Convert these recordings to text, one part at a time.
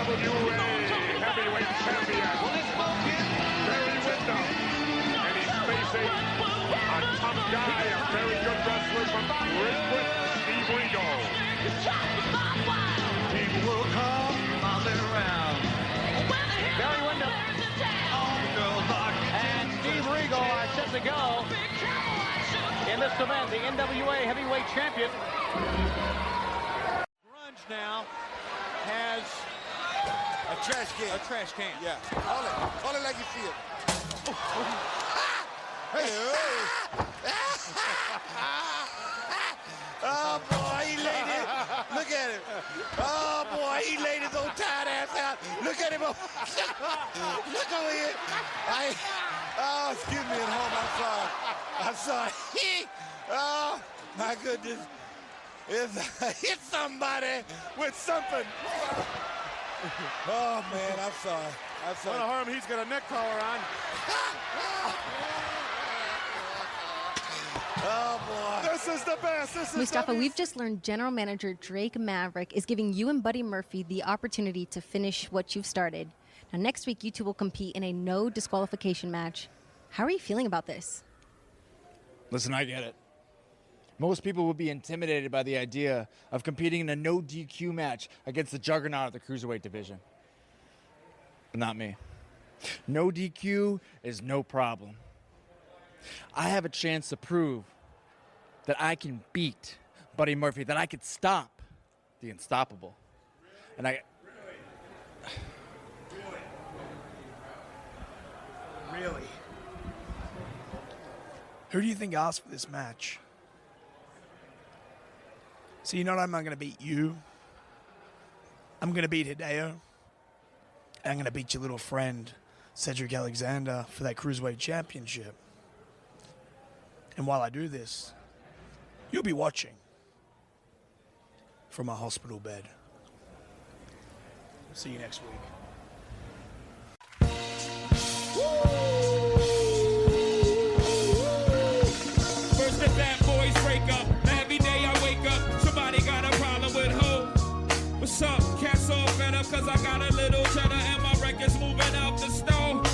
Heavyweight champion, Barry Windham. And he's facing a tough guy, a very good wrestler from Ridgewood, Steve Regal. People will come falling around. Barry Windham and Steve Regal are set to go in this event, the NWA Heavyweight Champion. Grunge now has a trash can. Yeah. Call it like you see it. Oh boy, he laid it. Look at him. Oh boy, he laid his old tired ass out. Look at him. Look over here. Excuse me at home. I'm sorry. Oh my goodness. Hit somebody with something. Oh man, I'm sorry. What a harm, he's got a neck collar on. Oh boy. This is the best. Mustafa, we've just learned General Manager Drake Maverick is giving you and Buddy Murphy the opportunity to finish what you've started. Now, next week, you two will compete in a no disqualification match. How are you feeling about this? Listen, I get it. Most people would be intimidated by the idea of competing in a no DQ match against the juggernaut of the cruiserweight division. But not me. No DQ is no problem. I have a chance to prove that I can beat Buddy Murphy, that I could stop the unstoppable. And Really? Who do you think asked for this match? So you know I'm not going to beat you. I'm going to beat Hideo. And I'm going to beat your little friend, Cedric Alexander, for that Cruiserweight Championship. And while I do this, you'll be watching from a hospital bed. See you next week. First the bad boys break up. Every day I wake up, somebody got a problem with who? What's up? Cats all fed up cause I got a little cheddar and my record's moving out the stove.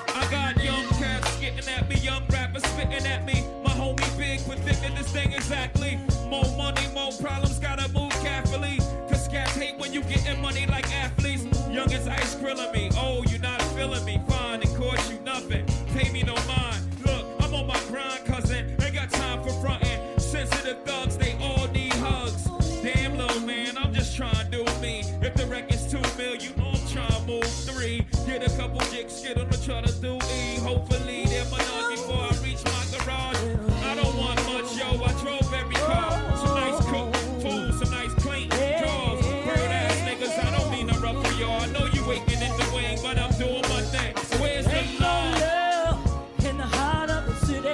I got young cats getting at me, young rappers spitting at me. My homie Big predicted this thing exactly. More money, more problems, gotta move carefully. Cause cats hate when you getting money like athletes. Young as ice grilling me, oh, you not feeling me. Fine, it cost you nothing, pay me no mind. Look, I'm on my grind, cousin, ain't got time for frontin'. Sensitive thugs, they all need hugs. Damn, little man, I'm just trying to do me. If the record's 2 mil, you know I'm trying to move 3. Get a couple jigs, get on the try to do E. Hopefully they're none before I reach my garage. I don't want much, yo, I drove every car. Some nice cook food, some nice clean drawers. Bird ass niggas, I don't mean to ruffle y'all. I know you waiting in the wing, but I'm doing my thing. Where's the love? In the heart of the city.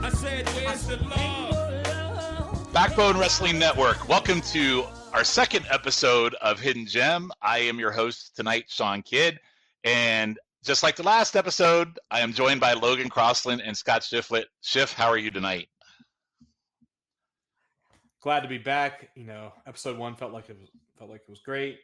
I said, where's the love? Backbone Wrestling Network. Welcome to our second episode of Hidden Gem. I am your host tonight, Shawn Kidd. And just like the last episode, I am joined by Logan Crossland and Scott Shiflett. Shiff, how are you tonight? Glad to be back. You know, episode 1 felt like it was great.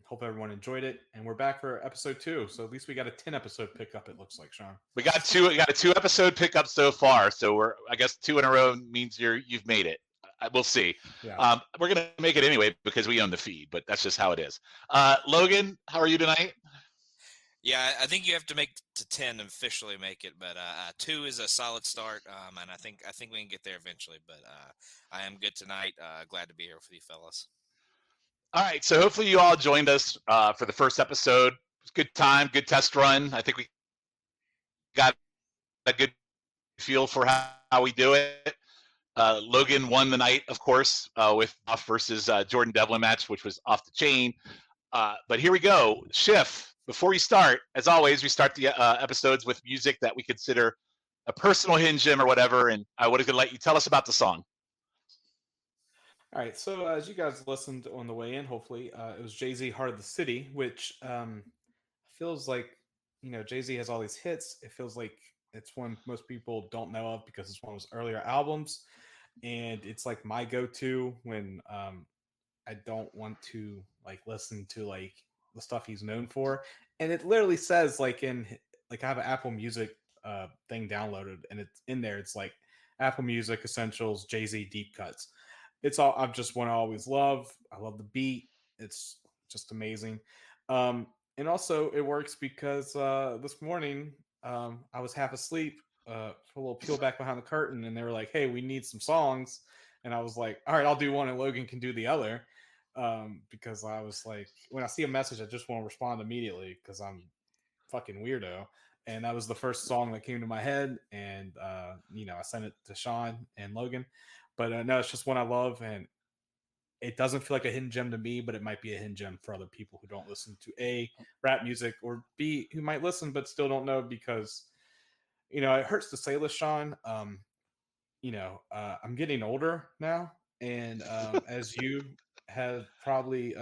Hope everyone enjoyed it, and we're back for episode 2. So at least we got a 10-episode pickup. It looks like, Shawn. We got a 2-episode pickup so far. So I guess 2 in a row means you've made it. We'll see. Yeah. We're gonna make it anyway because we own the feed, but that's just how it is. Logan, how are you tonight? Yeah, I think you have to make to 10 and officially make it, but 2 is a solid start, and I think we can get there eventually. But I am good tonight. Glad to be here with you fellas. All right, so hopefully you all joined us for the first episode. It was a good time, good test run. I think we got a good feel for how we do it. Logan won the night, of course, with Off versus Jordan Devlin match, which was off the chain. But here we go. Shiff, before we start, as always, we start the episodes with music that we consider a personal hidden gem or whatever, and I would have let you tell us about the song. All right, so as you guys listened on the way in, hopefully, it was Jay-Z, Heart of the City, which feels like, you know, Jay-Z has all these hits. It feels like it's one most people don't know of because it's one of his earlier albums. And it's like my go-to when I don't want to like listen to like the stuff he's known for. And it literally says like I have an Apple Music thing downloaded, and it's in there. It's like Apple Music Essentials, Jay-Z Deep Cuts. It's all I've just want to always love. I love the beat. It's just amazing. Um, and also it works because this morning I was half asleep for a little peel back behind the curtain, and they were like, "Hey, we need some songs," and I was like, "All right, I'll do one, and Logan can do the other," because I was like, when I see a message, I just want to respond immediately because I'm fucking weirdo. And that was the first song that came to my head, and I sent it to Shawn and Logan. But no, it's just one I love, and it doesn't feel like a hidden gem to me, but it might be a hidden gem for other people who don't listen to A, rap music, or B, who might listen but still don't know because, it hurts to say this, Shawn. I'm getting older now, and as you have probably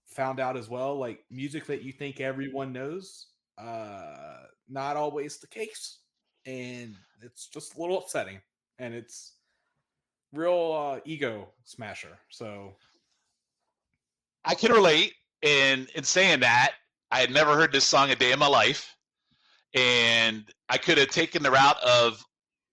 found out as well, like music that you think everyone knows, not always the case, and it's just a little upsetting, and it's real ego smasher. So I can relate. And in saying that, I had never heard this song a day in my life. And I could have taken the route of,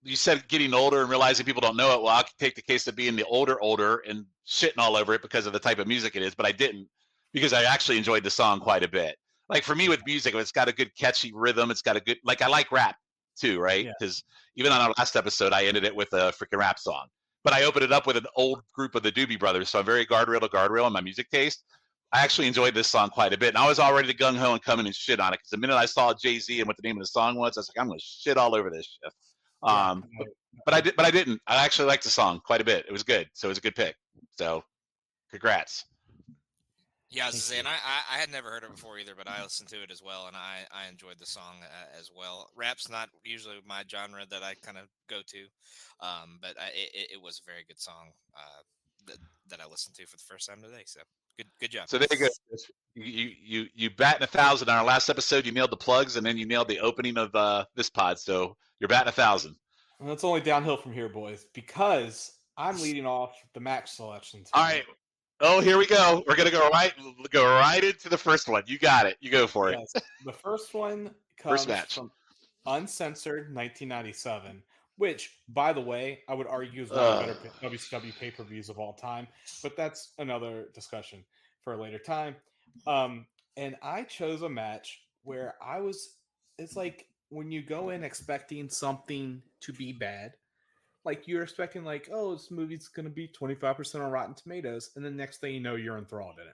you said getting older and realizing people don't know it. Well, I could take the case of being the older and shitting all over it because of the type of music it is, but I didn't, because I actually enjoyed the song quite a bit. Like for me with music, it's got a good catchy rhythm. It's got a good, like I like rap too, right? Because even on our last episode, I ended it with a freaking rap song. But I opened it up with an old group of the Doobie Brothers, so I'm very guardrail to guardrail in my music taste. I actually enjoyed this song quite a bit, and I was already gung-ho and coming and shit on it, because the minute I saw Jay-Z and what the name of the song was, I was like, I'm going to shit all over this shit. But I didn't. I actually liked the song quite a bit. It was good, so it was a good pick. So, congrats. Yeah, I was saying I had never heard it before either, but I listened to it as well, and I enjoyed the song as well. Rap's not usually my genre that I kind of go to, but it was a very good song that I listened to for the first time today. So good job. So there you go. You batting 1,000 on our last episode. You nailed the plugs, and then you nailed the opening of this pod. So you're batting 1,000. And it's only downhill from here, boys, because I'm leading off the match selection tonight. All right. Oh, here we go. We're gonna go right into the first one. You got it. You go for it. The first one comes from Uncensored 1997, which, by the way, I would argue is one of the better WCW pay-per-views of all time. But that's another discussion for a later time. And I chose a match where it's like when you go in expecting something to be bad. Like you're expecting, like, oh, this movie's going to be 25% on Rotten Tomatoes, and the next thing you know, you're enthralled in it.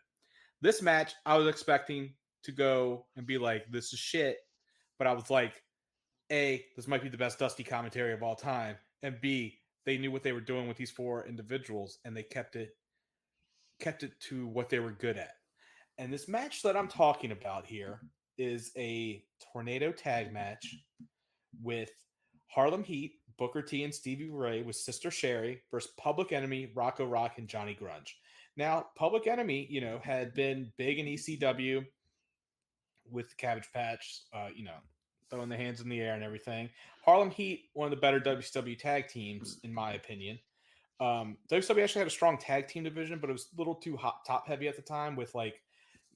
This match, I was expecting to go and be like, this is shit, but I was like, A, this might be the best Dusty commentary of all time, and B, they knew what they were doing with these four individuals, and they kept it to what they were good at. And this match that I'm talking about here is a tornado tag match with Harlem Heat, Booker T, and Stevie Ray with Sister Sherry versus Public Enemy, Rocco Rock, and Johnny Grunge. Now, Public Enemy, had been big in ECW with the Cabbage Patch, throwing the hands in the air and everything. Harlem Heat, one of the better WCW tag teams, in my opinion. WCW actually had a strong tag team division, but it was a little too top heavy at the time with, like,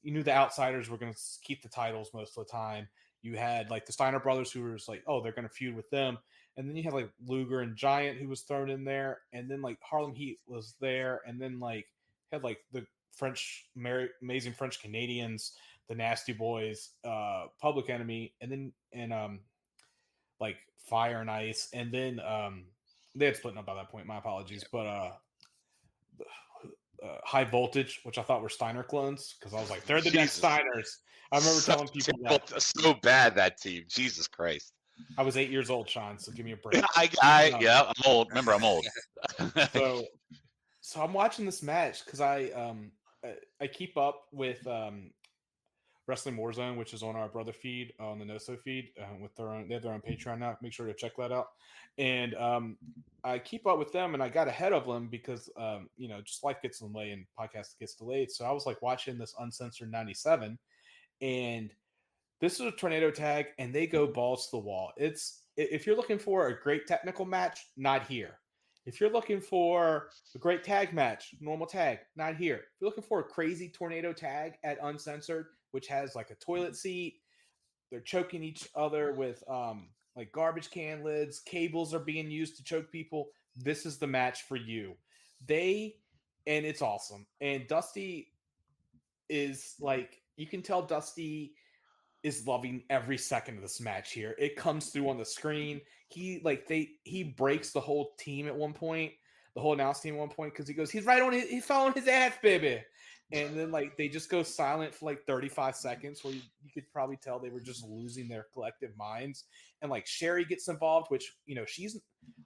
you knew the outsiders were going to keep the titles most of the time. You had like the Steiner brothers who was like, oh, they're going to feud with them. And then you had like Luger and Giant who was thrown in there. And then like Harlem Heat was there. And then like had like the amazing French Canadians, the Nasty Boys, Public Enemy, and then like Fire and Ice. And then they had split up by that point. My apologies. But High Voltage, which I thought were Steiner clones, because I was like, they're the next Steiners. I remember telling people that. So bad, that team. Jesus Christ. I was 8 years old, Shawn, so give me a break. I'm old. Remember, I'm old. So I'm watching this match because I keep up with Wrestling Warzone, which is on our brother feed, on the NoSo feed, they have their own Patreon now. Make sure to check that out. And I keep up with them, and I got ahead of them because just life gets in the way and podcast gets delayed. So I was like watching this Uncensored 97, and this is a tornado tag, and they go balls to the wall. If you're looking for a great technical match, not here. If you're looking for a great tag match, normal tag, not here. If you're looking for a crazy tornado tag at Uncensored, which has like a toilet seat, they're choking each other with like garbage can lids, cables are being used to choke people. This is the match for you. And it's awesome. And Dusty is like, you can tell Dusty is loving every second of this match here. It comes through on the screen. He breaks the whole team at one point, the whole announce team at one point, because he goes, he's following his ass, baby. And then like they just go silent for like 35 seconds, where you could probably tell they were just losing their collective minds. And like Sherry gets involved, which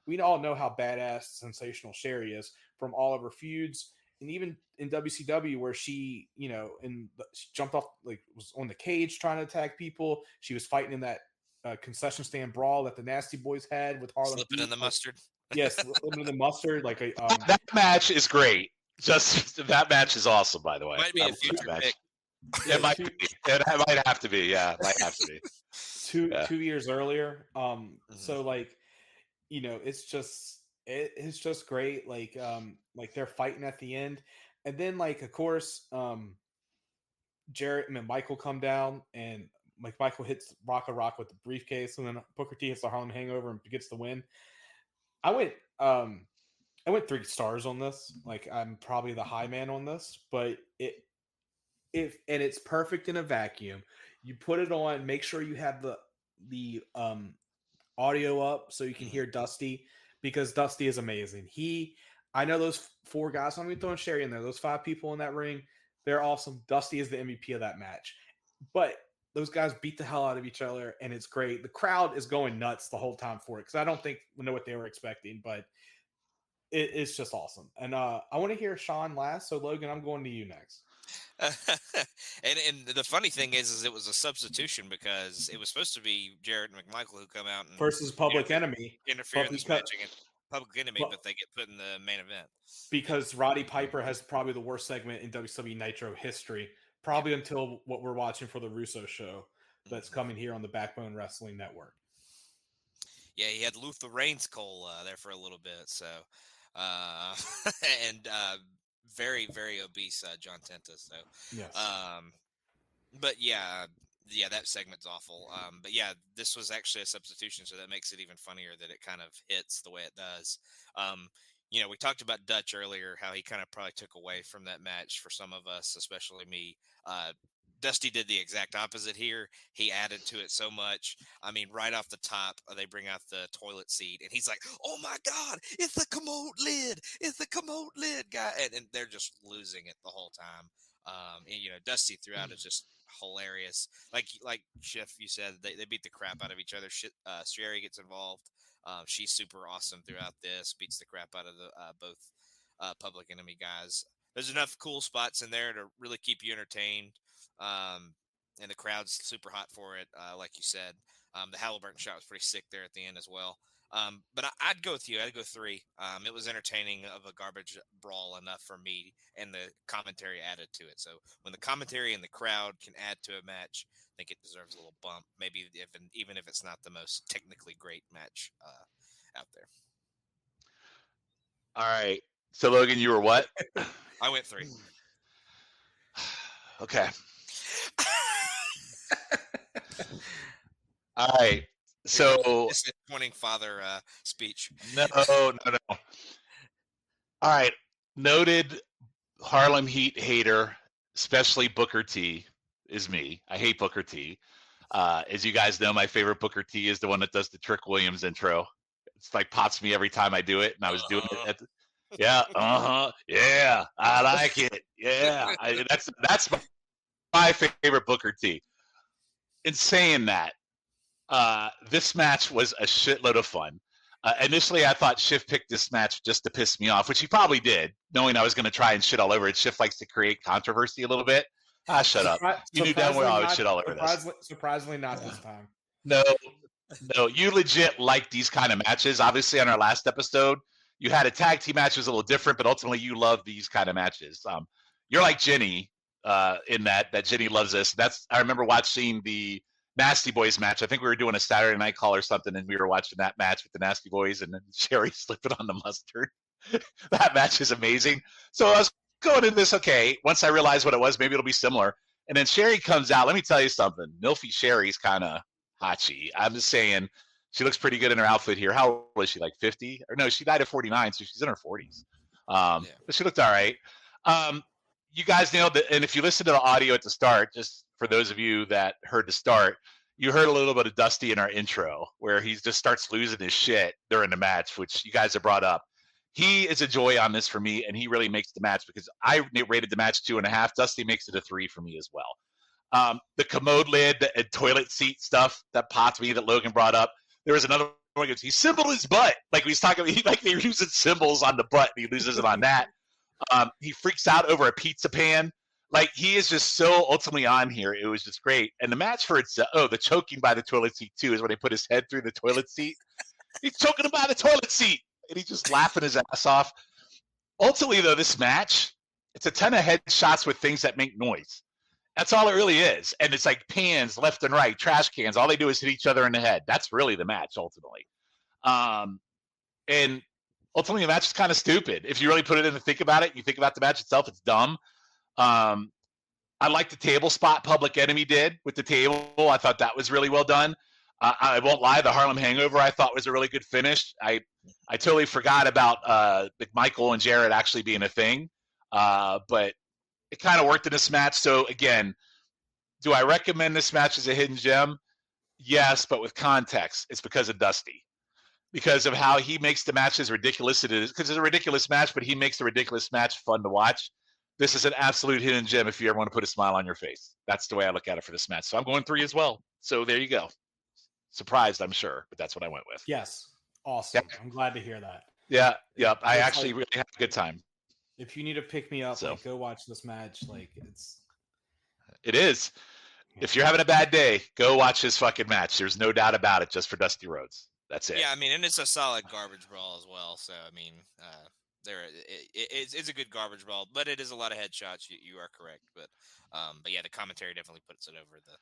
we all know how badass, sensational Sherry is from all of her feuds. And even in WCW, where she, she jumped off, like was on the cage trying to attack people. She was fighting in that concession stand brawl that the Nasty Boys had with Harlem. Slipping in the mustard. Yes, slipping in the mustard. Like that match is great. Just that match is awesome, by the way. Might be a future pick. It might be. It might have to be. Yeah, it might have to be. 2 years earlier. So like, it's just great. Like they're fighting at the end, and then like of course, Jarrett and Michael come down, and like Michael hits Rock with the briefcase, and then Booker T hits the Harlem Hangover and gets the win. I went 3 stars on this. Like I'm probably the high man on this, but it's perfect in a vacuum. You put it on, make sure you have the audio up so you can hear Dusty, because Dusty is amazing. I know those 4 guys, I'm going to be throwing Sherry in there. Those 5 people in that ring, they're awesome. Dusty is the MVP of that match. But those guys beat the hell out of each other, and it's great. The crowd is going nuts the whole time for it, because I don't think we know what they were expecting, but it's just awesome. And I want to hear Shawn last, so Logan, I'm going to you next. and the funny thing is it was a substitution, because it was supposed to be Jarrett and McMichael who come out and versus Public Enemy interfere in this match against Public Enemy, but they get put in the main event because Roddy Piper has probably the worst segment in WCW Nitro history, probably until what we're watching for the Russo show that's coming here on the Backbone Wrestling Network. Yeah, he had Luther Reigns Cole there for a little bit, so and very, very obese John Tenta. So yes. But yeah, that segment's awful. But yeah, this was actually a substitution, so that makes it even funnier that it kind of hits the way it does. We talked about Dutch earlier, how he kind of probably took away from that match for some of us, especially me. Dusty did the exact opposite here. He added to it so much. I mean, right off the top, they bring out the toilet seat, and he's like, "Oh my God, it's the commode lid! It's the commode lid, guy!" And they're just losing it the whole time. And Dusty throughout is just hilarious. Like Shiff, you said, they beat the crap out of each other. Sherry gets involved. She's super awesome throughout this. Beats the crap out of the both Public Enemy guys. There's enough cool spots in there to really keep you entertained. And the crowd's super hot for it, like you said. The Halliburton shot was pretty sick there at the end as well. But I'd go with you. I'd go 3. It was entertaining of a garbage brawl enough for me, and the commentary added to it. So when the commentary and the crowd can add to a match, I think it deserves a little bump, maybe even if it's not the most technically great match out there. All right. So, Logan, you were what? I went 3. Okay. All right. So disappointing father speech. No. All right. Noted Harlem Heat hater, especially Booker T, is me. I hate Booker T. As you guys know, my favorite Booker T is the one that does the Trick Williams intro. It's like pops me every time I do it, and I was doing it. Yeah. Yeah. I like it. Yeah. That's my favorite Booker T. In saying that, this match was a shitload of fun. Initially, I thought Shiff picked this match just to piss me off, which he probably did, knowing I was going to try and shit all over it. Shiff likes to create controversy a little bit. Shut up. You knew damn well I would shit all over this. Surprisingly not this time. No, you legit like these kind of matches. Obviously, on our last episode, you had a tag team match was a little different, but ultimately you love these kind of matches. You're like Jenny in that Jenny loves this. I remember watching the Nasty Boys match. I think we were doing a Saturday Night Call or something, and we were watching that match with the Nasty Boys, and then Sherry slipping on the mustard. That match is amazing. So I was going into this, okay, once I realized what it was, maybe it'll be similar. And then Sherry comes out. Let me tell you something. Milfy Sherry's kind of hotchy. I'm just saying, she looks pretty good in her outfit here. How old is she, like 50? Or no, she died at 49, so she's in her 40s. But she looked all right. You guys nailed it. And if you listen to the audio at the start, just for those of you that heard the start, you heard a little bit of Dusty in our intro where he just starts losing his shit during the match, which you guys have brought up. He is a joy on this for me, and he really makes the match because I rated the match 2.5. Dusty makes it a 3 for me as well. The commode lid and toilet seat stuff that popped me that Logan brought up. There was another one. He symboled his butt. Like he's talking, like they're using symbols on the butt, and he loses it on that. He freaks out over a pizza pan. Like he is just so ultimately on here. It was just great. And the match for itself, the choking by the toilet seat too, is when he put his head through the toilet seat. He's choking him by the toilet seat. And he's just laughing his ass off. Ultimately, though, this match, it's a ton of headshots with things that make noise. That's all it really is. And it's like pans left and right, trash cans. All they do is hit each other in the head. That's really the match, ultimately. And ultimately, the match is kind of stupid. If you really put it in and think about it, you think about the match itself, it's dumb. I like the table spot Public Enemy did with the table. I thought that was really well done. I won't lie, the Harlem Hangover I thought was a really good finish. I totally forgot about McMichael and Jarrett actually being a thing, but it kind of worked in this match. So again, do I recommend this match as a hidden gem? Yes, but with context. It's because of Dusty, because of how he makes the match as ridiculous it is. Because it's a ridiculous match, but he makes the ridiculous match fun to watch. This is an absolute hidden gem if you ever want to put a smile on your face. That's the way I look at it for this match. So I'm going 3 as well. So there you go. Surprised, I'm sure, but that's what I went with. Yes. Awesome. Yeah. I'm glad to hear that. Yeah. Yep. I actually really had a good time. If you need to pick me up, like, go watch this match. Like, it is. If you're having a bad day, go watch this fucking match. There's no doubt about it, just for Dusty Rhodes. That's it. Yeah, I mean, and it's a solid garbage brawl as well. So, I mean, it's a good garbage brawl, but it is a lot of headshots. You are correct, but yeah, the commentary definitely puts it over the.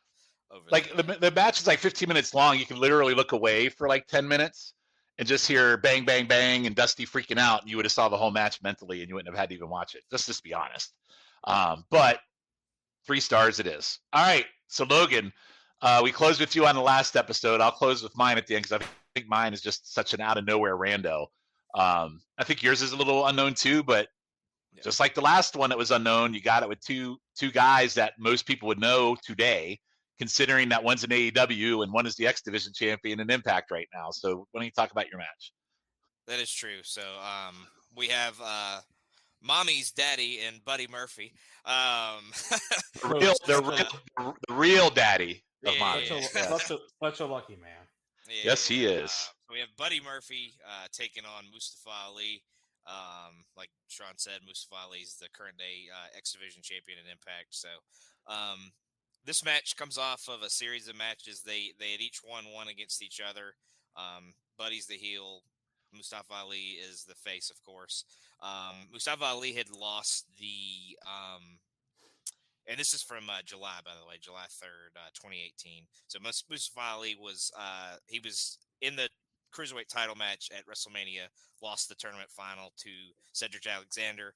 The match is like 15 minutes long. You can literally look away for like 10 minutes and just hear bang, bang, bang, and Dusty freaking out, and you would have saw the whole match mentally, and you wouldn't have had to even watch it. Just be honest. But 3 stars it is. All right. So Logan, we closed with you on the last episode. I'll close with mine at the end because I think mine is just such an out of nowhere rando. I think yours is a little unknown too, but just like the last one that was unknown, you got it with two guys that most people would know today, considering that one's an AEW and one is the X Division champion in Impact right now. So why don't you talk about your match? That is true. So we have Mommy's daddy and Buddy Murphy. The real daddy of Mommy. Such a lucky man. Yes, he is. So we have Buddy Murphy taking on Mustafa Ali. Like Shawn said, Mustafa Ali is the current day X Division champion in Impact. So this match comes off of a series of matches. They had each won one against each other. Buddy's the heel. Mustafa Ali is the face, of course. Mustafa Ali had lost the and this is from July, by the way, July 3rd, 2018. So Mustafa Ali was he was in the Cruiserweight title match at WrestleMania, lost the tournament final to Cedric Alexander.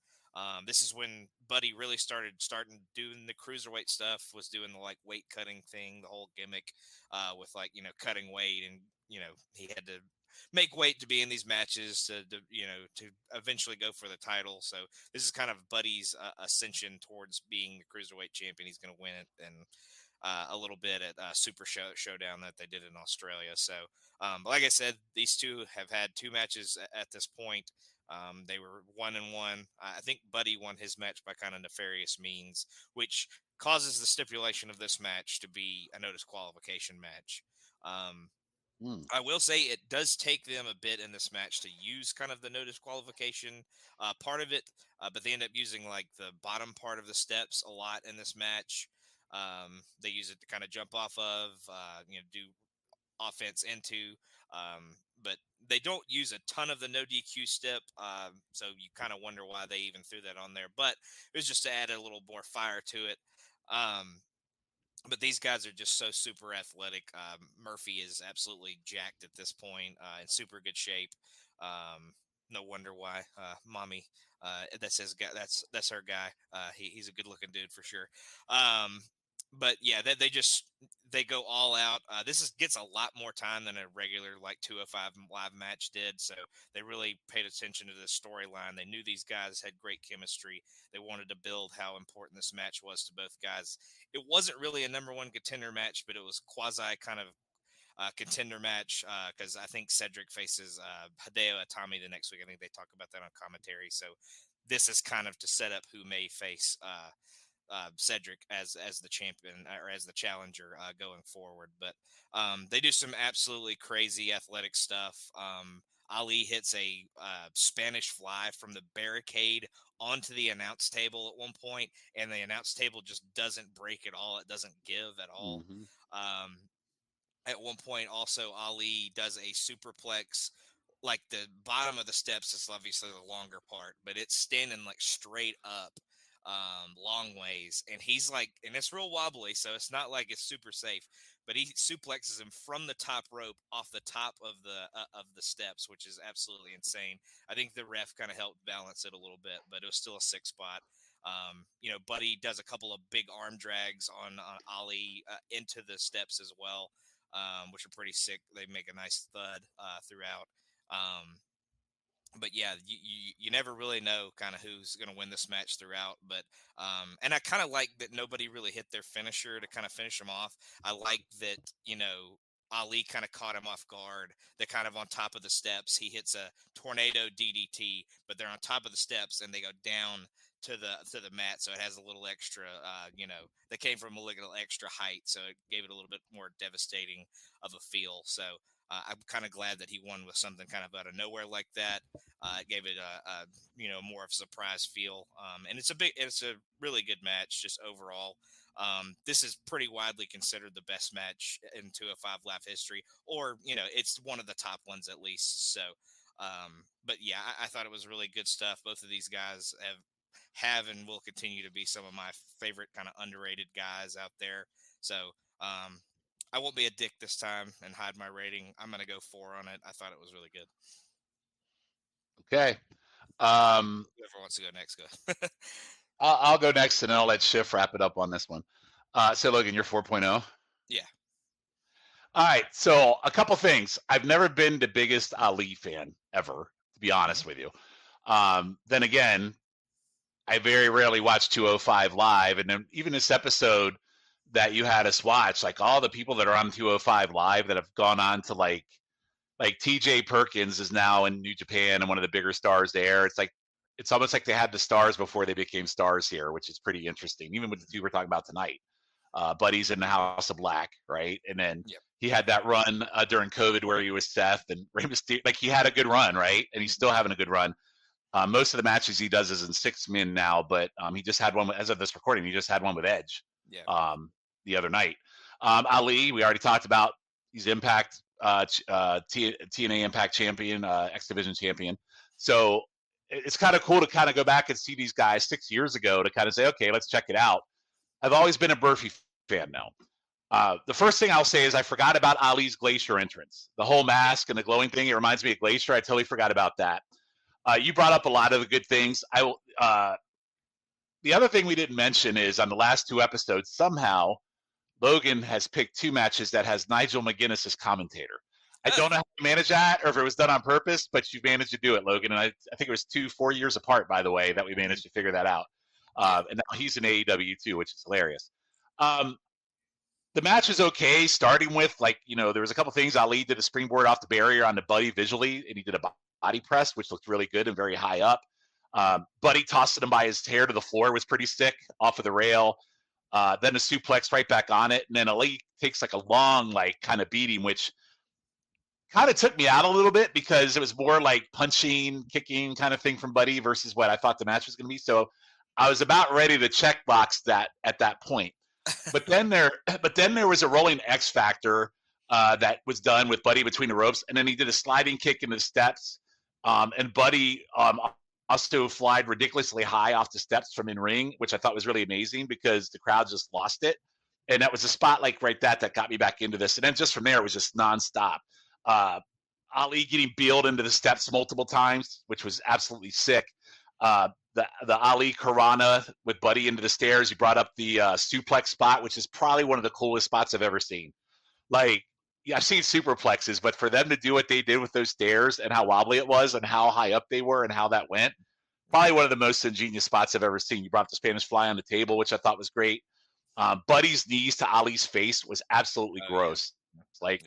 This is when Buddy really started doing the Cruiserweight stuff, was doing the like weight cutting thing, the whole gimmick with like, cutting weight, and, he had to make weight to be in these matches to eventually go for the title. So this is kind of Buddy's ascension towards being the Cruiserweight champion. He's going to win it and a little bit at Super Showdown that they did in Australia. So like I said, these two have had 2 matches at this point. They were 1-1. I think Buddy won his match by kind of nefarious means, which causes the stipulation of this match to be a no disqualification match. I will say it does take them a bit in this match to use kind of the no disqualification part of it, but they end up using like the bottom part of the steps a lot in this match. They use it to kind of jump off of, do offense into, but they don't use a ton of the no DQ step. So you kind of wonder why they even threw that on there, but it was just to add a little more fire to it. but these guys are just so super athletic. Murphy is absolutely jacked at this point, in super good shape. No wonder why mommy, that's his guy. That's her guy. He's a good looking dude for sure. But yeah, they go all out. Gets a lot more time than a regular like 205 live match did. So they really paid attention to the storyline. They knew these guys had great chemistry. They wanted to build how important this match was to both guys. It wasn't really a number one contender match, but it was quasi kind of contender match because I think Cedric faces Hideo Itami the next week. I think they talk about that on commentary. So this is kind of to set up who may face Cedric as the champion or as the challenger going forward. But they do some absolutely crazy athletic stuff. Ali hits a Spanish fly from the barricade onto the announce table at one point, and the announce table just doesn't break at all. It doesn't give at all. At one point, also, Ali does a superplex. Like the bottom of the steps is obviously the longer part, but it's standing like straight up, long ways, and he's like, and it's real wobbly, so it's not like it's super safe. But he suplexes him from the top rope off the top of the steps, which is absolutely insane. I think the ref kind of helped balance it a little bit, but it was still a 6 spot. Buddy does a couple of big arm drags on Ali into the steps as well, which are pretty sick. They make a nice thud throughout. But yeah, you never really know kind of who's going to win this match throughout. But and I kind of like that nobody really hit their finisher to kind of finish them off. I like that, Ali kind of caught him off guard. They're kind of on top of the steps. He hits a tornado DDT, but they're on top of the steps and they go down to the mat, so it has a little extra. They came from a little extra height, so it gave it a little bit more devastating of a feel. So I'm kind of glad that he won with something kind of out of nowhere like that. It gave it a more of a surprise feel, and it's a really good match just overall. This is pretty widely considered the best match in 205 Live history, or it's one of the top ones at least. So, but yeah, I thought it was really good stuff. Both of these guys have and will continue to be some of my favorite kind of underrated guys out there. So I won't be a dick this time and hide my rating. I'm going to go 4 on it. I thought it was really good. Okay. Whoever wants to go next, go. I'll go next, and then I'll let Shiff wrap it up on this one. So, Logan, you're 4.0? Yeah. All right. So, a couple things. I've never been the biggest Ali fan ever, to be honest with you. Then again, I very rarely watch 205 Live. And then even this episode that you had us watch, like all the people that are on 205 Live that have gone on to like TJ Perkins is now in New Japan and one of the bigger stars there. It's almost like they had the stars before they became stars here, which is pretty interesting. Even with the two we're talking about tonight, Buddy's in the House of Black, right? And then he had that run during COVID where he was Seth and Rey Mysterio. Like he had a good run, right? And he's still having a good run. Most of the matches he does is in 6-man now, but he just had one, as of this recording, he just had one with Edge the other night. Ali, we already talked about. He's Impact, TNA Impact champion, X Division champion. So it's kind of cool to kind of go back and see these guys 6 years ago to kind of say, okay, let's check it out. I've always been a Murphy fan now. The first thing I'll say is I forgot about Ali's Glacier entrance. The whole mask and the glowing thing, it reminds me of Glacier. I totally forgot about that. You brought up a lot of the good things. The other thing we didn't mention is on the last 2 episodes, somehow Logan has picked 2 matches that has Nigel McGuinness as commentator. I don't know how you manage that or if it was done on purpose, but you've managed to do it, Logan. And I think it was 4 years apart, by the way, that we managed to figure that out. And now he's in AEW too, which is hilarious. The match is okay, starting with there was a couple things. Ali did a springboard off the barrier on the Buddy visually, and he did a body press, which looked really good and very high up. Buddy tossed him by his hair to the floor, was pretty sick off of the rail. Then a suplex right back on it. And then Ali takes like a long, kind of beating, which kind of took me out a little bit because it was more like punching, kicking kind of thing from Buddy versus what I thought the match was going to be. So I was about ready to checkbox that at that point. But then there was a rolling X Factor that was done with Buddy between the ropes. And then he did a sliding kick into the steps. And Buddy also flied ridiculously high off the steps from in ring, which I thought was really amazing because the crowd just lost it. And that was a spot like that got me back into this. And then just from there, it was just nonstop. Ali getting beeled into the steps multiple times, which was absolutely sick. The Ali Karana with Buddy into the stairs. You brought up the suplex spot, which is probably one of the coolest spots I've ever seen. Like, yeah, I've seen superplexes, but for them to do what they did with those stairs and how wobbly it was and how high up they were and how that went, probably one of the most ingenious spots I've ever seen. You brought up the Spanish Fly on the table, which I thought was great. Buddy's knees to Ali's face was absolutely gross. Like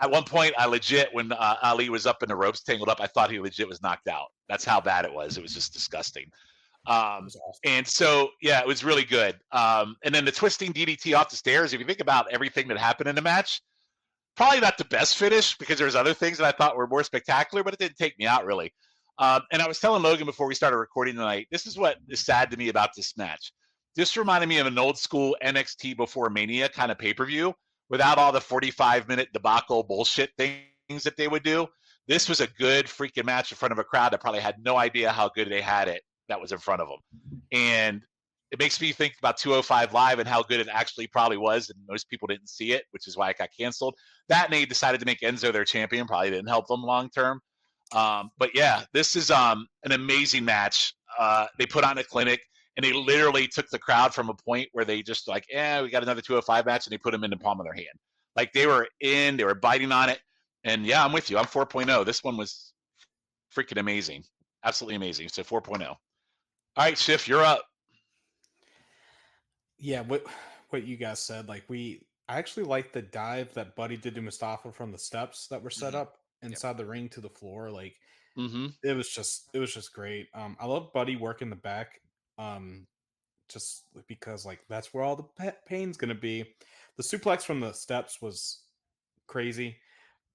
at one point, I legit, when Ali was up in the ropes, tangled up, I thought he legit was knocked out. That's how bad it was. It was just disgusting. And so, yeah, it was really good. And then the twisting DDT off the stairs, if you think about everything that happened in the match, probably not the best finish because there was other things that I thought were more spectacular, but it didn't take me out really. And I was telling Logan before we started recording tonight, this is what is sad to me about this match. This reminded me of an old school NXT before Mania kind of pay-per-view without all the 45-minute debacle bullshit things that they would do. This was a good freaking match in front of a crowd that probably had no idea how good they had it that was in front of them. And it makes me think about 205 Live and how good it actually probably was, and most people didn't see it, which is why it got canceled. That and they decided to make Enzo their champion, probably didn't help them long term. But yeah, this is an amazing match. They put on a clinic, and they literally took the crowd from a point where they just like, we got another 205 match, and they put them in the palm of their hand. Like they were biting on it. And yeah, I'm with you. I'm 4.0. This one was freaking amazing. Absolutely amazing. So 4.0. All right, Shiff, you're up. Yeah, what you guys said, like I actually like the dive that Buddy did to Mustafa from the steps that were set up inside the ring to the floor. Like it was just great. I love Buddy working the back, just because like that's where all the pain's gonna be. The suplex from the steps was crazy.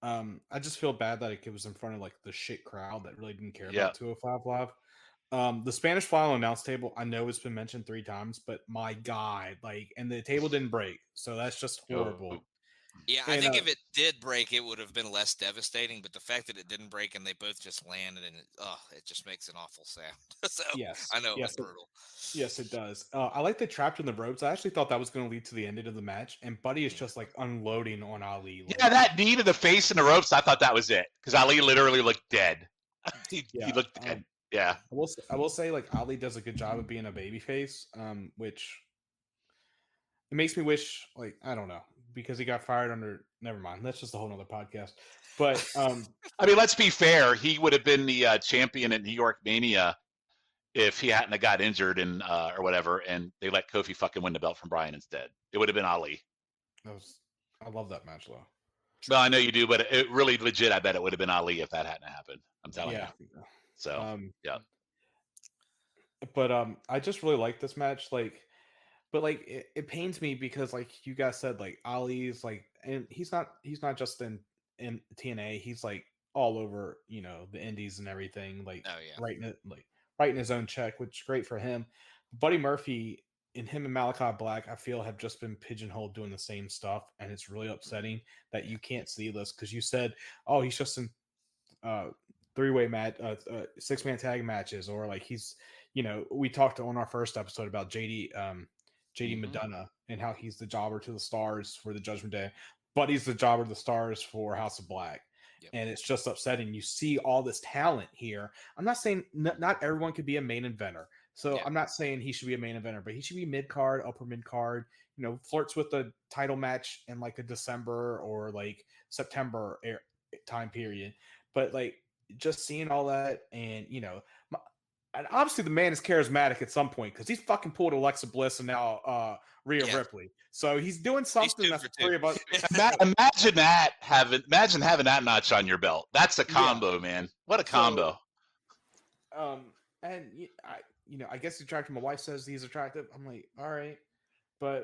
I just feel bad that it was in front of like the shit crowd that really didn't care about 205 Live. The Spanish Fly on announce table, I know it's been mentioned 3 times, but my God, like, and the table didn't break, so that's just horrible. Yeah, I think if it did break, it would have been less devastating. But the fact that it didn't break and they both just landed, and it just makes an awful sound. So yes, I know it was brutal. Yes, it does. I like the trapped in the ropes. I actually thought that was going to lead to the ending of the match, and Buddy is just like unloading on Ali. Like, yeah, that knee to the face in the ropes, I thought that was it because Ali literally looked dead. he looked dead. Yeah, I will say like Ali does a good job of being a babyface, which it makes me wish, like, I don't know, because he got fired under. Never mind, that's just a whole nother podcast. But I mean, let's be fair. He would have been the champion at New York Mania if he hadn't got injured and or whatever, and they let Kofi fucking win the belt from Bryan instead. It would have been Ali. I love that match though. Well, I know you do, but it really legit. I bet it would have been Ali if that hadn't happened. I'm telling you. So yeah. But I just really like this match. Like, but like it pains me because like you guys said, like Ali's like, and he's not just in TNA. He's like all over, you know, the indies and everything. Like writing his own check, which is great for him. Buddy Murphy and him and Malachi Black, I feel, have just been pigeonholed doing the same stuff, and it's really upsetting that you can't see this because you said, oh, he's just in 3-way match, 6-man tag matches, or like he's, you know, we talked on our first episode about JD Madonna and how he's the jobber to the stars for the Judgment Day, but he's the jobber to the stars for House of Black. And it's just upsetting. You see all this talent here. I'm not saying not everyone could be a main eventer. So I'm not saying he should be a main eventer, but he should be mid-card, upper mid-card, you know, flirts with the title match in like a December or like September time period. But like just seeing all that, and, you know, and obviously the man is charismatic at some point because he's fucking pulled Alexa Bliss and now Rhea Ripley. So he's doing something that's 3 of us. Imagine having that match on your belt. That's a combo, man. What a combo. And I guess he's attractive. My wife says he's attractive. I'm like, all right, but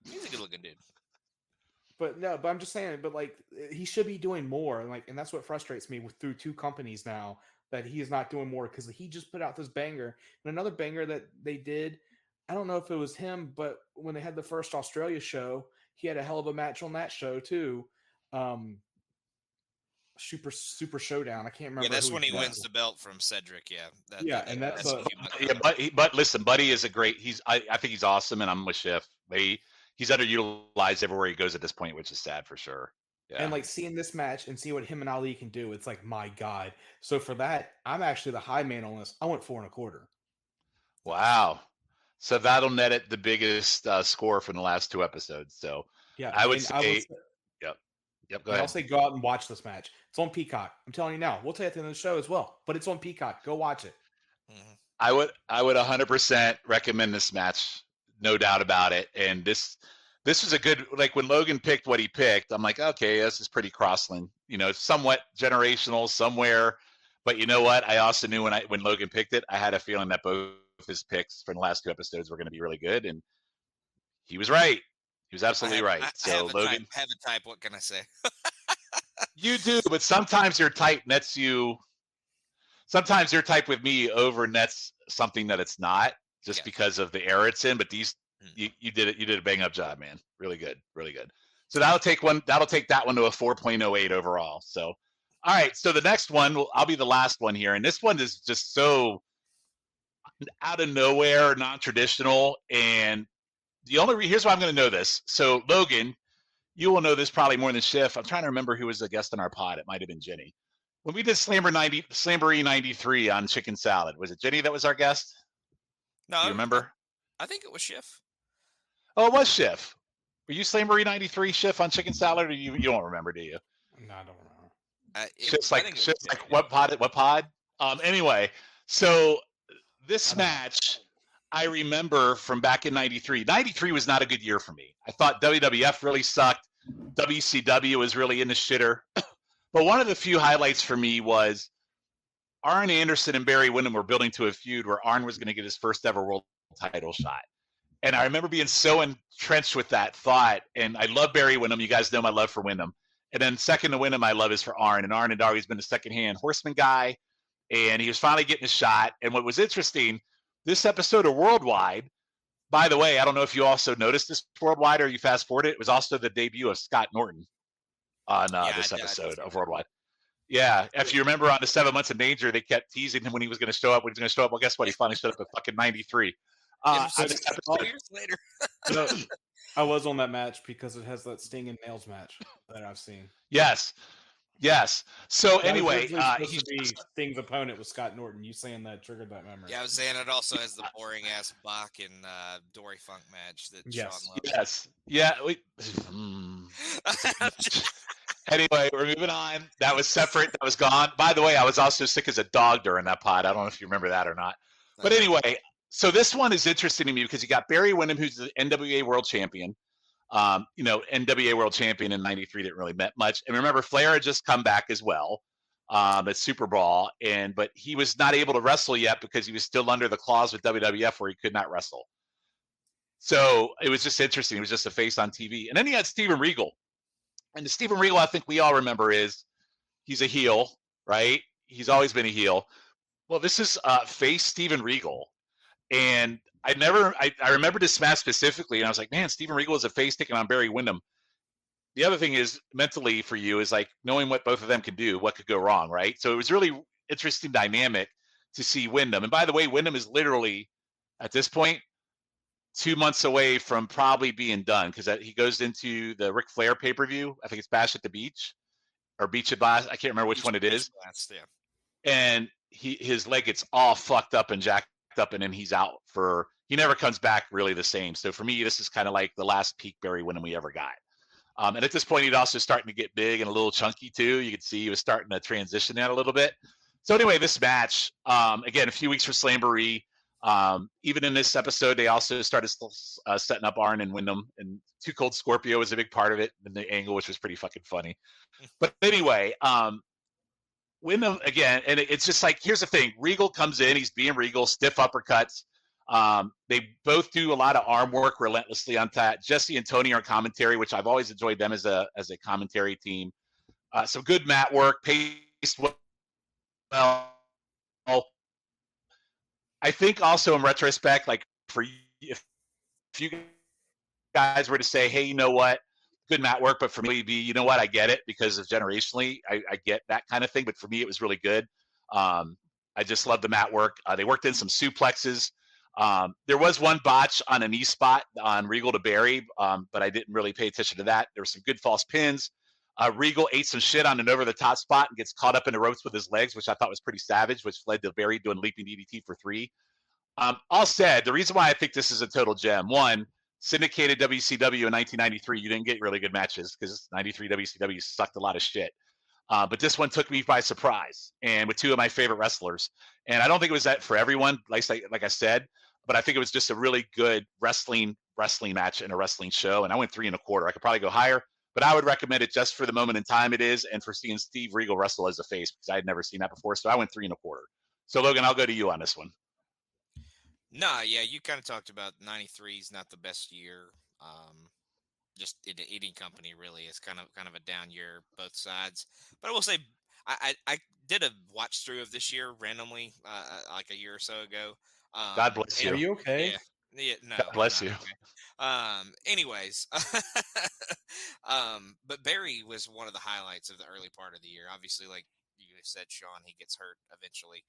he's a good looking dude. But no, but I'm just saying, but like he should be doing more, and that's what frustrates me through 2 companies now, that he is not doing more, because he just put out this banger and another banger that they did. I don't know if it was him, but when they had the first Australia show, he had a hell of a match on that show too. Super Showdown. I can't remember. Yeah, that's when he wins the belt from Cedric. But listen, Buddy is a great. I think he's awesome, and I'm with Shiff. he's underutilized everywhere he goes at this point, which is sad for sure. Yeah. And like seeing this match and see what him and Ali can do, it's like, my God. So for that, I'm actually the high man on this. I went 4.25. Wow. So that'll net it the biggest score from the last 2 episodes. So Yeah, I would say, yep. Go ahead. I'll say go out and watch this match. It's on Peacock. I'm telling you now. We'll tell you at the end of the show as well, but it's on Peacock. Go watch it. I would 100% recommend this match, no doubt about it. And this was a good, like when Logan picked what he picked, I'm like, okay, this is pretty Crossland, somewhat generational somewhere. But you know what? I also knew when Logan picked it, I had a feeling that both his picks from the last 2 episodes were going to be really good, and he was right. He was absolutely right. So Logan, have a type. What can I say? You do, but sometimes your type nets you. Sometimes your type with me over nets something that it's not, just because of the era it's in. But these, you did it. You did a bang up job, man. Really good, really good. So that'll take that one to a 4.08 overall. So, all right. So the next one, I'll be the last one here, and this one is just so out of nowhere, non-traditional, and here's why I'm going to know this. So Logan, you will know this probably more than Shiff. I'm trying to remember who was a guest on our pod. It might have been Jenny. When we did Slamboree 93 on Chicken Salad, was it Jenny that was our guest? No, do you remember? I think it was Shiff. Oh, it was Shiff. Were you Slamboree 93 Shiff on Chicken Salad, or you don't remember, do you? No, I don't remember. Shiff's like what pod? Anyway, so this match, I remember from back in 93. 93 was not a good year for me. I thought WWF really sucked. WCW was really in the shitter. But one of the few highlights for me was Arn Anderson and Barry Windham were building to a feud where Arn was going to get his first ever world title shot. And I remember being so entrenched with that thought. And I love Barry Windham. You guys know my love for Windham. And then second to Windham, my love is for Arn. And Arn had always been a second-hand horseman guy. And he was finally getting a shot. And what was interesting, this episode of Worldwide, by the way, I don't know if you also noticed this Worldwide or you fast forwarded, it was also the debut of Scott Norton on this episode of Worldwide. Yeah, if you remember on the 7 Months of Danger, they kept teasing him when he was going to show up. Well, guess what? He finally showed up at fucking 93. 2 years later. No, I was on that match because it has that Sting and Nails match that I've seen. Yes. So anyway, Sting's opponent was Scott Norton. You saying that triggered that memory? Yeah, I was saying it also has the boring ass Bach and Dory Funk match that Shawn loves. Yes. Yeah. Anyway, we're moving on. That was separate. That was gone. By the way, I was also sick as a dog during that pod. I don't know if you remember that or not. But anyway, so this one is interesting to me because you got Barry Windham, who's the NWA World Champion. NWA World Champion in 93 didn't really mean much. And remember, Flair had just come back as well at Super Brawl. But he was not able to wrestle yet because he was still under the clause with WWF where he could not wrestle. So it was just interesting. He was just a face on TV. And then he had Steven Regal. And the Steven Regal, I think we all remember, he's a heel, right? He's always been a heel. Well, this is face Steven Regal. And I remember this match specifically, and I was like, man, Steven Regal is a face taking on Barry Windham. The other thing is, mentally for you, is like knowing what both of them could do, what could go wrong, right? So it was really interesting dynamic to see Windham. And by the way, Windham is literally, at this point, 2 months away from probably being done because he goes into the Ric Flair pay-per-view. I think it's Bash at the Beach or Beach at Blast. I can't remember which one it is. Blast, yeah. And his leg gets all fucked up and jacked up, and then he's out he never comes back really the same. So for me, this is kind of like the last peak Barry Windham we ever got. And at this point, he'd also starting to get big and a little chunky too. You could see he was starting to transition that a little bit. So anyway, this match, again, a few weeks for Slamboree. Even in this episode, they also started setting up Arn and Windham, and Too Cold Scorpio was a big part of it in the angle, which was pretty fucking funny. But anyway, Windham again, and it's just like, here's the thing. Regal comes in, he's being Regal, stiff uppercuts. They both do a lot of arm work relentlessly on that. Jesse and Tony are commentary, which I've always enjoyed them as a commentary team. Some good mat work, paced well. I think also in retrospect, like if you guys were to say, hey, you know what, good mat work, but for me, you know what, I get it because of generationally, I get that kind of thing. But for me, it was really good. I just love the mat work. They worked in some suplexes. There was one botch on a knee spot on Regal to Barry, but I didn't really pay attention to that. There were some good false pins. Regal ate some shit on an over-the-top spot and gets caught up in the ropes with his legs, which I thought was pretty savage, which led to Barry doing leaping DDT for 3. All said, the reason why I think this is a total gem, one, syndicated WCW in 1993, you didn't get really good matches because 93 WCW sucked a lot of shit. But this one took me by surprise, and with 2 of my favorite wrestlers. And I don't think it was that for everyone, like I said, but I think it was just a really good wrestling match and a wrestling show. And I went 3 1/4. I could probably go higher, but I would recommend it just for the moment in time it is, and for seeing Steve Regal wrestle as a face, because I had never seen that before. So I went 3 1/4. So Logan, I'll go to you on this one. Nah, yeah, you kind of talked about 93 is not the best year. Just in any company really, it's kind of a down year, both sides. But I will say, I did a watch through of this year randomly, like a year or so ago. God bless you. Are you okay? Yeah, no. God bless I'm you. not okay. Anyways, but Barry was one of the highlights of the early part of the year. Obviously, like you said, Shawn, he gets hurt eventually,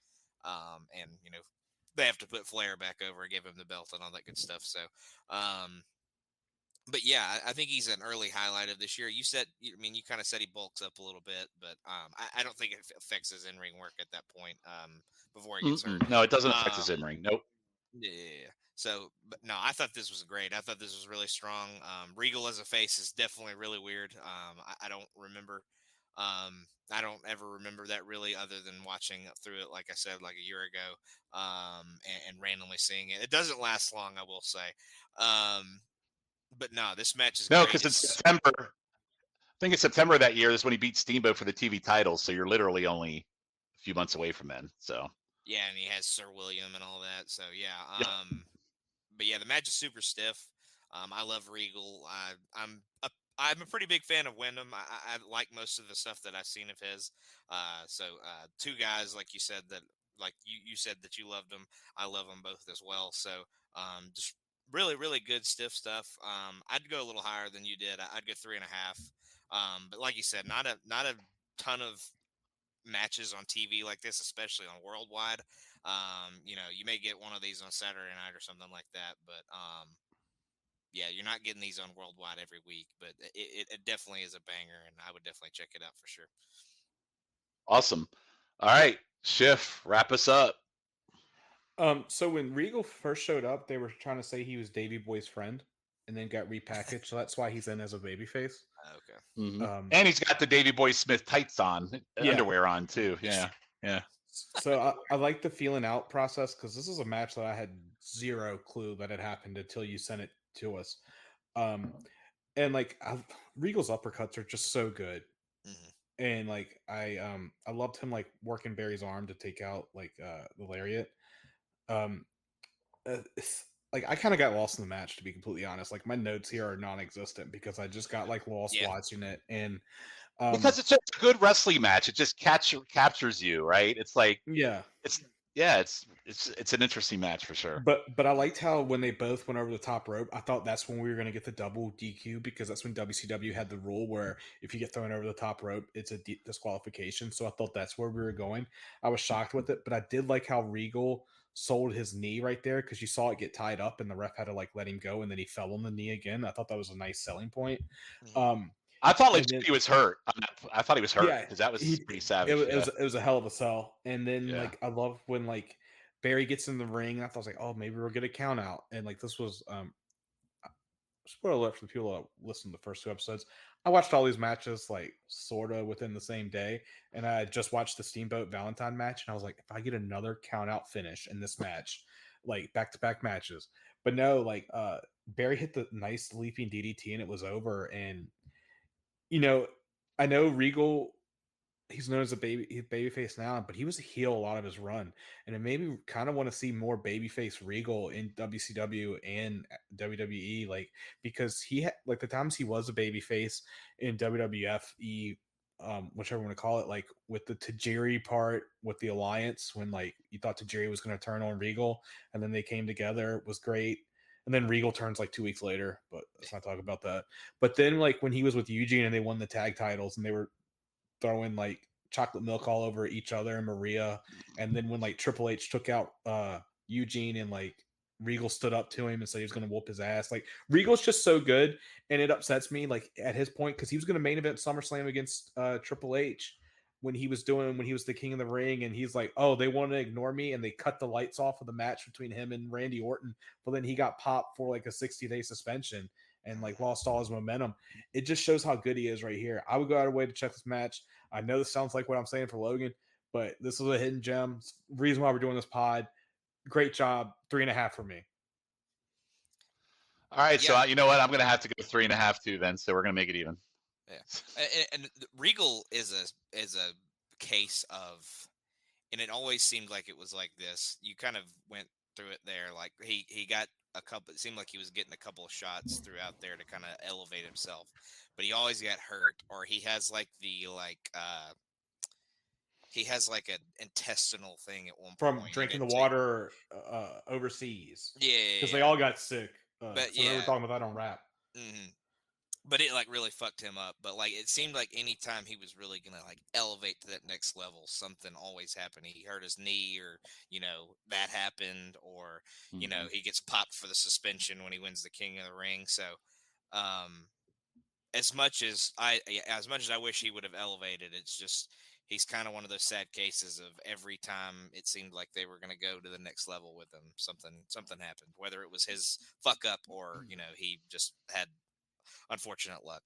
and they have to put Flair back over, give him the belt, and all that good stuff. So, but yeah, I think he's an early highlight of this year. You said, you kind of said he bulks up a little bit, but I don't think it affects his in-ring work at that point before he gets hurt. No, it doesn't affect his in-ring. Nope. Yeah. So, but no, I thought this was great. I thought this was really strong. Regal as a face is definitely really weird. I don't remember. I don't ever remember that really, other than watching through it, like I said, like a year ago, and randomly seeing it. It doesn't last long, I will say. But no, this match is No, great. because it's September. I think it's September that year is when he beat Steamboat for the TV title. So you're literally only a few months away from then. So yeah, and he has Sir William and all that. So yeah, Yep. but yeah, the match is super stiff. I love Regal. I'm a pretty big fan of Wyndham. I like most of the stuff that I've seen of his. So 2 guys, like you said, that like you said that you loved them. I love them both as well. So just really, really good stiff stuff. I'd go a little higher than you did. I'd go 3.5. But like you said, not a ton of matches on TV like this, especially on Worldwide. You may get one of these on Saturday night or something like that, but yeah, you're not getting these on Worldwide every week. But it definitely is a banger, and I would definitely check it out for sure. Awesome. All right, Shiff, wrap us up. So when Regal first showed up, they were trying to say he was Davey Boy's friend, and then got repackaged. So that's why he's in as a babyface. Okay. Mm-hmm. And he's got the Davey Boy Smith tights on, underwear on too. Yeah. So I like the feeling out process, because this is a match that I had zero clue that had happened until you sent it to us. And like Regal's uppercuts are just so good. Mm-hmm. And like I loved him like working Barry's arm to take out like the lariat. Like I kind of got lost in the match, to be completely honest. Like my notes here are non-existent because I just got like lost watching it. And because it's just a good wrestling match, it just captures you, right? It's like it's an interesting match for sure. But I liked how when they both went over the top rope, I thought that's when we were going to get the double DQ, because that's when WCW had the rule where if you get thrown over the top rope, it's a disqualification. So I thought that's where we were going. I was shocked with it, but I did like how Regal sold his knee right there, because you saw it get tied up and the ref had to like let him go, and then he fell on the knee again. I thought that was a nice selling point. I thought like he was hurt. I thought he was hurt because that was pretty savage. It was a hell of a sell. And then like I love when like Barry gets in the ring, and I thought, like, oh, maybe we'll get a count out. And like this was spoiler alert for the people that listened to the first 2 episodes. I watched all these matches like sort of within the same day, and I just watched the Steamboat Valentine match, and I was like, if I get another count out finish in this match, like back-to-back matches. But no, like Barry hit the nice leaping DDT and it was over. And I know Regal, he's known as a babyface now, but he was a heel a lot of his run, and it made me kind of want to see more babyface Regal in WCW and WWE, like because he had like the times he was a babyface in WWF, whichever you want to call it, like with the Tajiri part with the alliance, when like you thought Tajiri was going to turn on Regal, and then they came together, was great. And then Regal turns like 2 weeks later, but let's not talk about that. But then like when he was with Eugene and they won the tag titles and they were throwing like chocolate milk all over each other and Maria, and then when like Triple H took out Eugene and like Regal stood up to him and said he was going to whoop his ass. Like, Regal's just so good, and it upsets me, like, at his point, because he was going to main event SummerSlam against Triple H when he was the king of the ring, and he's like, oh, they want to ignore me, and they cut the lights off of the match between him and Randy Orton, but then he got popped for like a 60-day suspension and like lost all his momentum. It just shows how good he is right here. I would go out of the way to check this match. I know this sounds like what I'm saying for Logan, but this is a hidden gem. Reason why we're doing this pod. Great job. 3.5 for me. All right, so you know what? I'm going to have to go 3.5 too then, so we're going to make it even. Yeah, and Regal is a case of, and it always seemed like it was like this. You kind of went through it there, like he got a couple. It seemed like he was getting a couple of shots throughout there to kind of elevate himself, but he always got hurt, or he has like he has like an intestinal thing at one point. From drinking the water overseas. Yeah. Because they all got sick. But so they were talking about that on Rap. Mm-hmm. But it like really fucked him up. But like it seemed like anytime he was really gonna like elevate to that next level, something always happened. He hurt his knee, or that happened, or he gets popped for the suspension when he wins the King of the Ring. So, as much as I wish he would have elevated, it's just he's kind of one of those sad cases of every time it seemed like they were going to go to the next level with him, something happened, whether it was his fuck up or he just had unfortunate luck.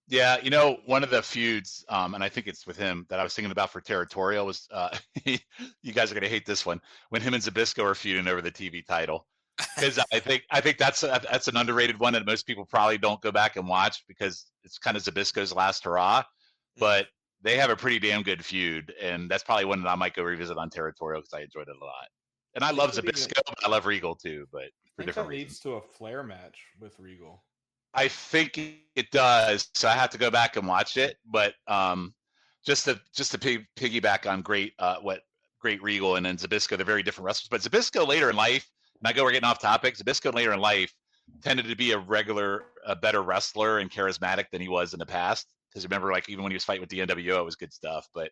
Yeah, one of the feuds, and I think it's with him, that I was thinking about for Territorial was, you guys are going to hate this one, when him and Zbyszko are feuding over the TV title. Because I think that's an underrated one that most people probably don't go back and watch because it's kind of Zbyszko's last hurrah. But they have a pretty damn good feud, and that's probably one that I might go revisit on Territorial because I enjoyed it a lot. And I love Zbyszko, but I love Regal too, but for different reasons. Leads to a Flair match with Regal. I think it does, so I have to go back and watch it. But just to piggyback on great Regal and then Zbyszko, they're very different wrestlers. But Zbyszko later in life, and we're getting off topic. Zbyszko later in life tended to be a better wrestler and charismatic than he was in the past. Because remember, like even when he was fighting with the NWO, it was good stuff. But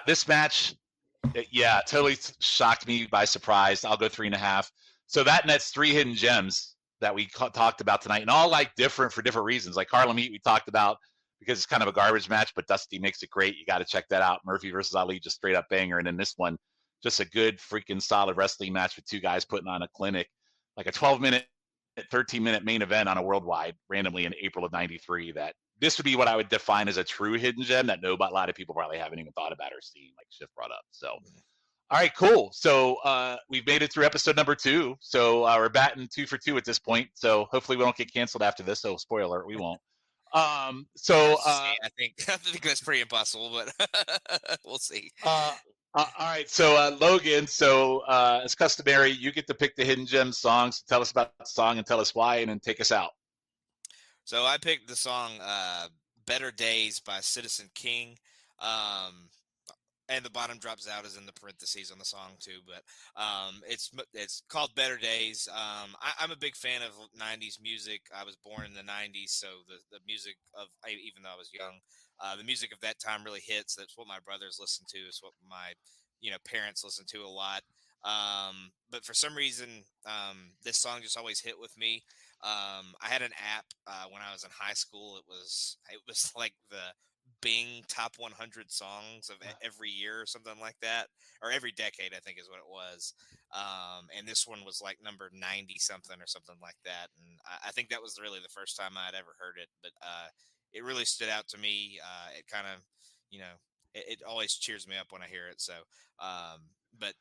this match, totally shocked me by surprise. I'll go 3.5. So that nets 3 hidden gems that we talked about tonight, and all like different for different reasons. Like Harlem Heat, we talked about because it's kind of a garbage match, but Dusty makes it great. You got to check that out. Murphy versus Ali, just straight up banger. And then this one, just a good freaking solid wrestling match with two guys putting on a clinic, like a 12-minute, 13-minute main event on a worldwide randomly in April of '93. That this would be what I would define as a true hidden gem that a lot of people probably haven't even thought about or seen, like Shiff brought up. So, all right, cool. So we've made it through episode number 2. So we're batting 2 for 2 at this point. So hopefully we don't get canceled after this. So spoiler alert, we won't. I think that's pretty impossible, but we'll see. All right, so Logan, as customary, you get to pick the hidden gem songs. Tell us about the song and tell us why, and then take us out. So I picked the song "Better Days" by Citizen King, and the bottom drops out is in the parentheses on the song too. But it's called "Better Days." I'm a big fan of '90s music. I was born in the '90s, so the music of, even though I was young, the music of that time really hits. That's what my brothers listen to. It's what my parents listen to a lot. But for some reason, this song just always hit with me. I had an app when I was in high school. It was like the Bing top 100 songs of every year or something like that, or every decade, I think is what it was. And this one was like number 90 something or something like that. And I think that was really the first time I'd ever heard it, but it really stood out to me. It kind of, it always cheers me up when I hear it. So, but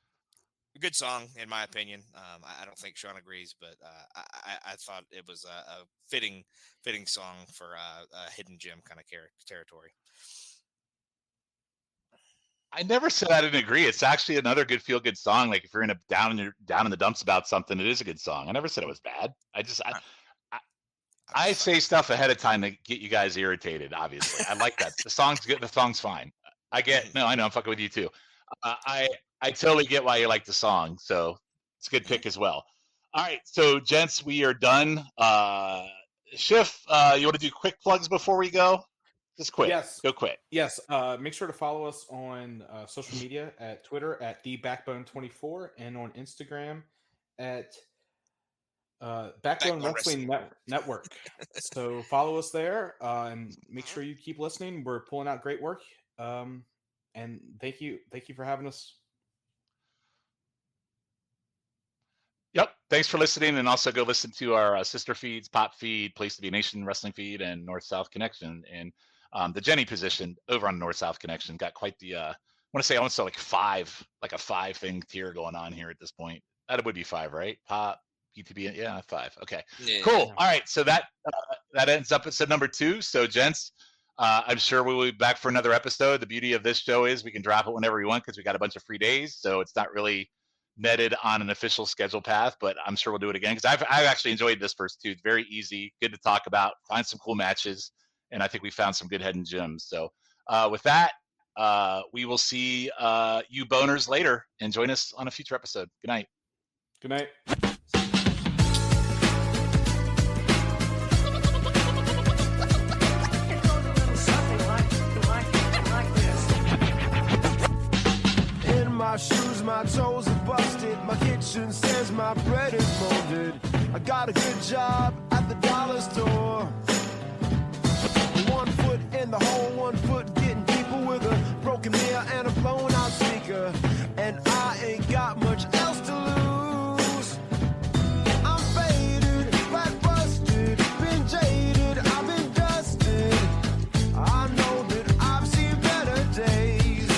a good song in my opinion. I don't think Shawn agrees, but I thought it was a fitting song for a hidden gem kind of territory. I never said I didn't agree. It's actually another good feel-good song. Like if you're down in the dumps about something, it is a good song. I never said it was bad. I say stuff ahead of time to get you guys irritated. Obviously, I like that. The song's good. The song's fine. I know. I'm fucking with you too. I totally get why you like the song. So it's a good pick as well. All right, so gents, we are done. Shiff, you want to do quick plugs before we go? Just quit. Yes. Go quit. Yes. Make sure to follow us on social media at Twitter at TheBackbone24 and on Instagram at Backbone Wrestling Network. So follow us there and make sure you keep listening. We're pulling out great work. And thank you for having us. Yep. Thanks for listening, and also go listen to our sister feeds, Pop Feed, Place to Be Nation Wrestling Feed, and North South Connection. And the Jenny position over on North South Connection got quite the I want to say almost like a 5-thing tier going on here at this point. That would be 5, right? Pop, PTB, yeah, 5. Okay, Yeah. cool. All right, so that ends up episode number 2. So, gents, I'm sure we will be back for another episode. The beauty of this show is we can drop it whenever we want because we got a bunch of free days, so it's not really netted on an official schedule path, but I'm sure we'll do it again because I've actually enjoyed this first 2. It's very easy, good to talk about, find some cool matches, and I think we found some good hidden gems. So with that, we will see you boners later, and join us on a future episode. Good night. Good night. My shoes, my toes are busted. My kitchen says my bread is molded. I got a good job at the dollar store. 1 foot in the hole, 1 foot getting deeper with a broken mirror and a blown out speaker. And I ain't got much else to lose. I'm faded, flat busted, been jaded, I've been dusted. I know that I've seen better days.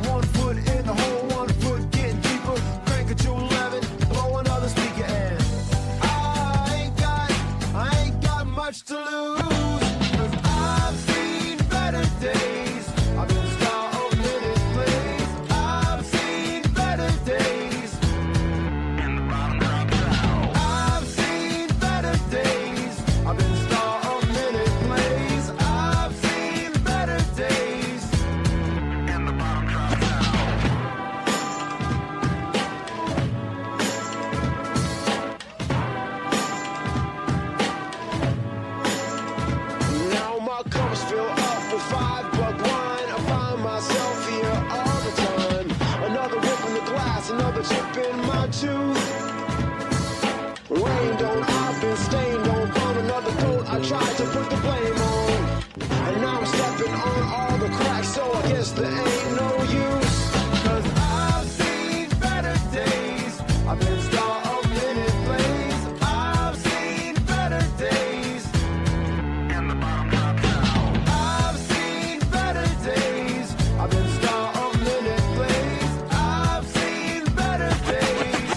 1 foot in the hole, 1 foot getting deeper. Crank it to 11, blow another speaker, and I ain't got much to lose. 'Cause I've seen better days. I've been star of many plays. I've seen better days. And the bottom drops out. I've seen better days. I've been star of many plays. I've seen better days. And the bottom drops out. Now my cup's filled up with $5 wine. I find myself here all the time. Another rip in the glass, another chip in my tooth. Rained on, I've been stained on, found another coat I tried to put the blame on. And now I'm stepping on all the cracks, so I guess there ain't no use. 'Cause I've seen better days. I've been star of many plays. I've seen better days. And the bottom drops out. I've seen better days. I've been star of many plays. I've seen better days.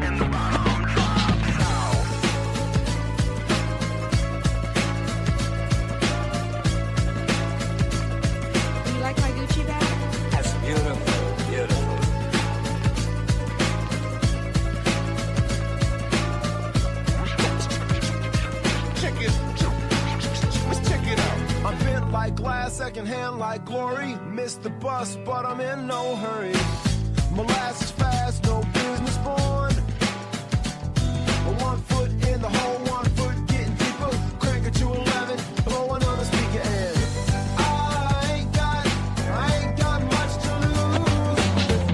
And the bottom drops out. You like my Gucci bag? That's beautiful, beautiful. Let's check it out. I'm bent like glass, secondhand like glory. Missed the bus, but I'm in no hurry. Molasses fast, no business born. 1 foot in the hole, 1 foot getting deeper. Crank it to 11, blow another speaker, and I ain't got much to lose.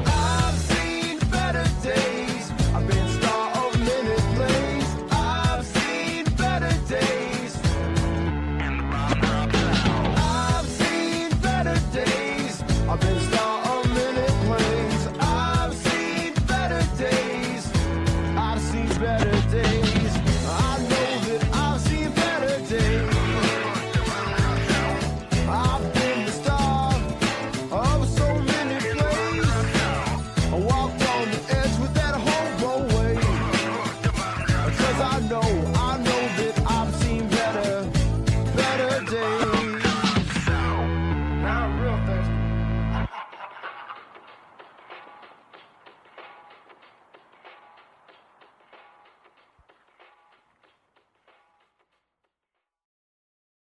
I've seen better days. I've been star of many plays. I've seen better days. And the bottom drops out. I've seen better days. I've been star of many plays. I've seen better days. I've seen better days. I know that I've seen better days. I've been the star of so many plays. I walked on the edge with that hobo way. 'Cause I know that I've seen better days.